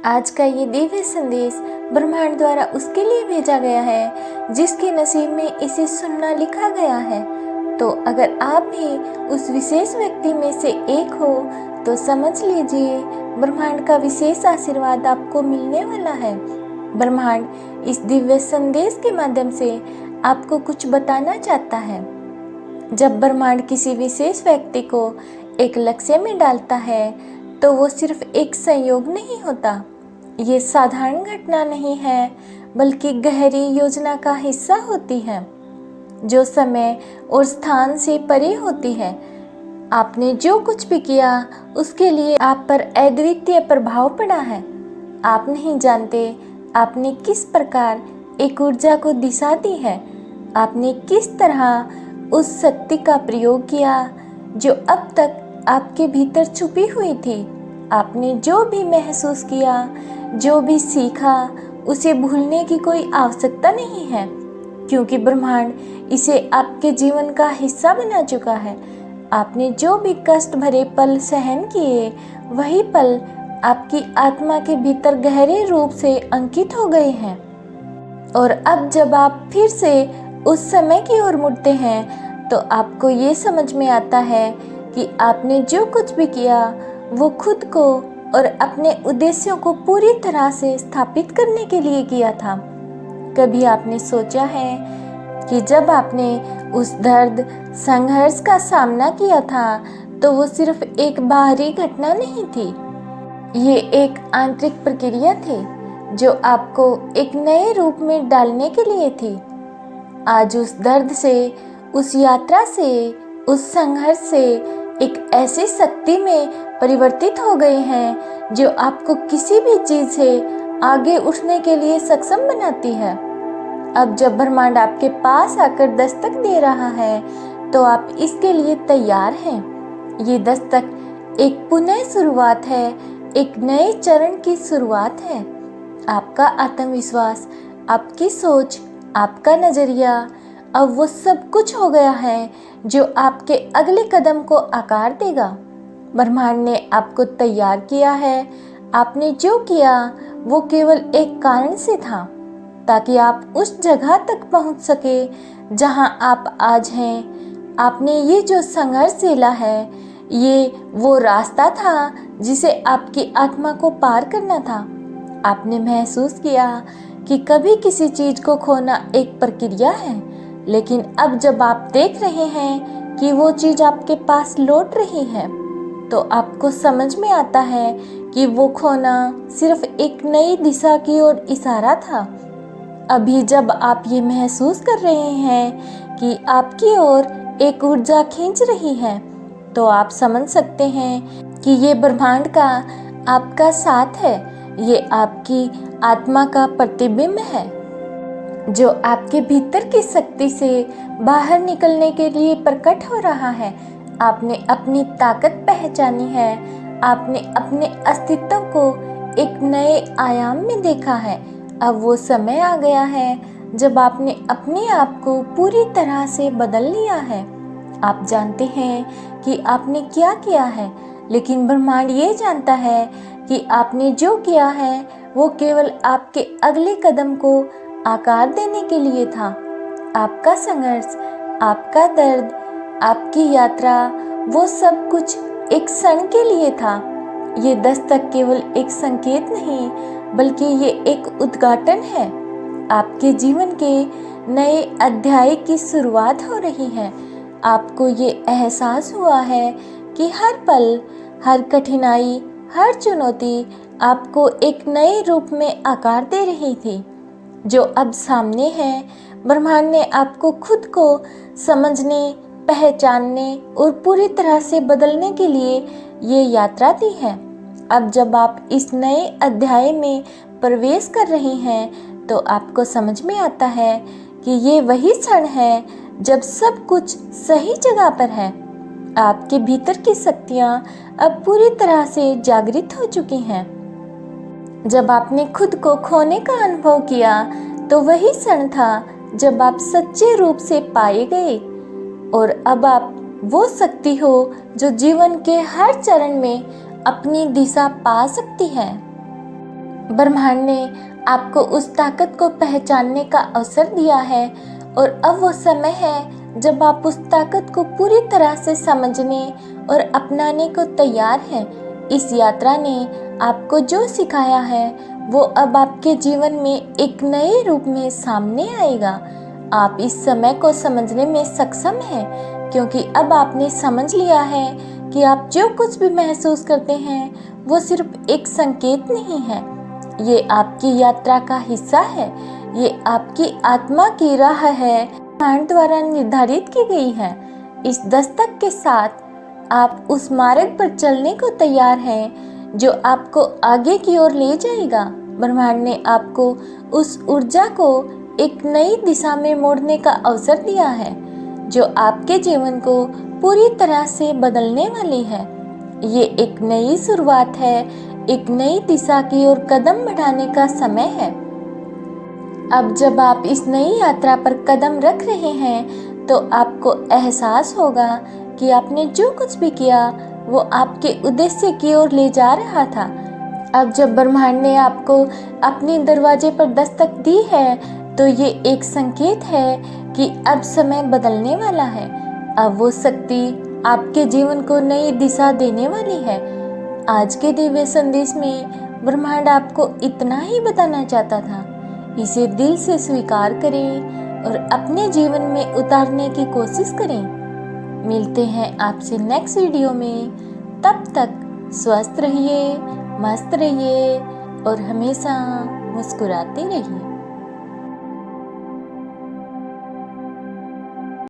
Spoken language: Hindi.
आज का ये दिव्य संदेश ब्रह्मांड द्वारा उसके लिए भेजा गया है जिसके नसीब में इसे सुनना लिखा गया है। तो अगर आप भी उस विशेष व्यक्ति में से एक हो तो समझ लीजिए ब्रह्मांड का विशेष आशीर्वाद आपको मिलने वाला है। ब्रह्मांड इस दिव्य संदेश के माध्यम से आपको कुछ बताना चाहता है। जब ब्रह्मांड किसी विशेष व्यक्ति को एक लक्ष्य में डालता है तो वो सिर्फ एक संयोग नहीं होता, ये साधारण घटना नहीं है बल्कि गहरी योजना का हिस्सा होती है जो समय और स्थान से परे होती है। आपने जो कुछ भी किया उसके लिए आप पर अद्वितीय प्रभाव पड़ा है। आप नहीं जानते आपने किस प्रकार एक ऊर्जा को दिशा दी है, आपने किस तरह उस शक्ति का प्रयोग किया जो अब तक आपके भीतर छुपी हुई थी। आपने जो भी महसूस किया, जो भी सीखा, उसे भूलने की कोई आवश्यकता नहीं है क्योंकि ब्रह्मांड इसे आपके जीवन का हिस्सा बना चुका है। आपने जो भी कष्ट भरे पल सहन किए, वही पल आपकी आत्मा के भीतर गहरे रूप से अंकित हो गए हैं। और अब जब आप फिर से उस समय की ओर मुड़ते हैं तो आपको ये समझ में आता है कि आपने जो कुछ भी किया वो खुद को और अपने उद्देश्यों को पूरी तरह से स्थापित करने के लिए किया था। कभी आपने सोचा है कि जब आपने उस दर्द संघर्ष का सामना किया था तो वो सिर्फ एक बाहरी घटना नहीं थी, ये एक आंतरिक प्रक्रिया थी जो आपको एक नए रूप में डालने के लिए थी। आज उस दर्द से, उस यात्रा से, उस संघर्ष से एक ऐसी शक्ति में परिवर्तित हो गए हैं जो आपको किसी भी चीज़ से आगे उठने के लिए सक्षम बनाती है। अब जब ब्रह्मांड आपके पास आकर दस्तक दे रहा है तो आप इसके लिए तैयार हैं। ये दस्तक एक पुनः शुरुआत है, एक नए चरण की शुरुआत है। आपका आत्मविश्वास, आपकी सोच, आपका नज़रिया, अब वो सब कुछ हो गया है जो आपके अगले कदम को आकार देगा। ब्रह्मांड ने आपको तैयार किया है। आपने जो किया वो केवल एक कारण से था ताकि आप उस जगह तक पहुंच सके जहां आप आज हैं। आपने ये जो संघर्ष झेला है, ये वो रास्ता था जिसे आपकी आत्मा को पार करना था। आपने महसूस किया कि कभी किसी चीज़ को खोना एक प्रक्रिया है, लेकिन अब जब आप देख रहे हैं कि वो चीज़ आपके पास लौट रही है तो आपको समझ में आता है कि वो खोना सिर्फ एक नई दिशा की ओर इशारा था। अभी जब आप ये महसूस कर रहे हैं कि आपकी ओर एक ऊर्जा खींच रही है तो आप समझ सकते हैं कि ये ब्रह्मांड का आपका साथ है, ये आपकी आत्मा का प्रतिबिंब है जो आपके भीतर की शक्ति से बाहर निकलने के लिए प्रकट हो रहा है। आपने अपनी ताकत पहचानी है, आपने अपने अस्तित्व को एक नए आयाम में देखा है। अब वो समय आ गया है जब आपने अपने आप को पूरी तरह से बदल लिया है। आप जानते हैं कि आपने क्या किया है, लेकिन ब्रह्मांड ये जानता है कि आपने जो किया है वो केवल आपके अगले कदम को आकार देने के लिए था। आपका संघर्ष, आपका दर्द, आपकी यात्रा, वो सब कुछ एक क्षण के लिए था। ये दस्तक केवल एक संकेत नहीं बल्कि ये एक उद्घाटन है। आपके जीवन के नए अध्याय की शुरुआत हो रही है। आपको ये एहसास हुआ है कि हर पल, हर कठिनाई, हर चुनौती आपको एक नए रूप में आकार दे रही थी जो अब सामने है। ब्रह्मांड ने आपको खुद को समझने, पहचानने और पूरी तरह से बदलने के लिए ये यात्रा दी है। अब जब आप इस नए अध्याय में प्रवेश कर रही हैं तो आपको समझ में आता है कि ये वही क्षण है जब सब कुछ सही जगह पर है। आपके भीतर की शक्तियाँ अब पूरी तरह से जागृत हो चुकी हैं। जब आपने खुद को खोने का अनुभव किया तो वही क्षण था जब आप सच्चे रूप से पाए गए और अब आप वो शक्ति हो जो जीवन के हर चरण में अपनी दिशा पा सकती है। ब्रह्मांड ने आपको उस ताकत को पहचानने का अवसर दिया है और अब वो समय है जब आप उस ताकत को पूरी तरह से समझने और अपनाने को तैयार हैं। इस यात्रा ने आपको जो सिखाया है वो अब आपके जीवन में एक नए रूप में सामने आएगा। आप इस समय को समझने में सक्षम हैं क्योंकि अब आपने समझ लिया है कि आप जो कुछ भी महसूस करते हैं वो सिर्फ एक संकेत नहीं है, ये आपकी यात्रा का हिस्सा है, ये आपकी आत्मा की राह है, ब्रह्मांड द्वारा निर्धारित की गई है। इस दस्तक के साथ आप उस मार्ग पर चलने को तैयार हैं जो आपको आगे की ओर ले जाएगा। ब्रह्मांड ने आपको उस ऊर्जा को एक नई दिशा में मोड़ने का अवसर दिया है जो आपके जीवन को पूरी तरह से बदलने वाली है। ये एक नई शुरुआत है, एक नई दिशा की ओर कदम बढ़ाने का समय है। अब जब आप इस नई यात्रा पर कदम रख रहे हैं तो आपको एहसास होगा कि आपने जो कुछ भी किया वो आपके उद्देश्य की ओर ले जा रहा था। अब जब ब्रह्मांड ने आपको अपने दरवाजे पर दस्तक दी है तो ये एक संकेत है कि अब समय बदलने वाला है। अब वो शक्ति आपके जीवन को नई दिशा देने वाली है। आज के दिव्य संदेश में ब्रह्मांड आपको इतना ही बताना चाहता था। इसे दिल से स्वीकार करें और अपने जीवन में उतारने की कोशिश करें। मिलते हैं आपसे नेक्स्ट वीडियो में। तब तक स्वस्थ रहिए, मस्त रहिए और हमेशा मुस्कुराते रहिए।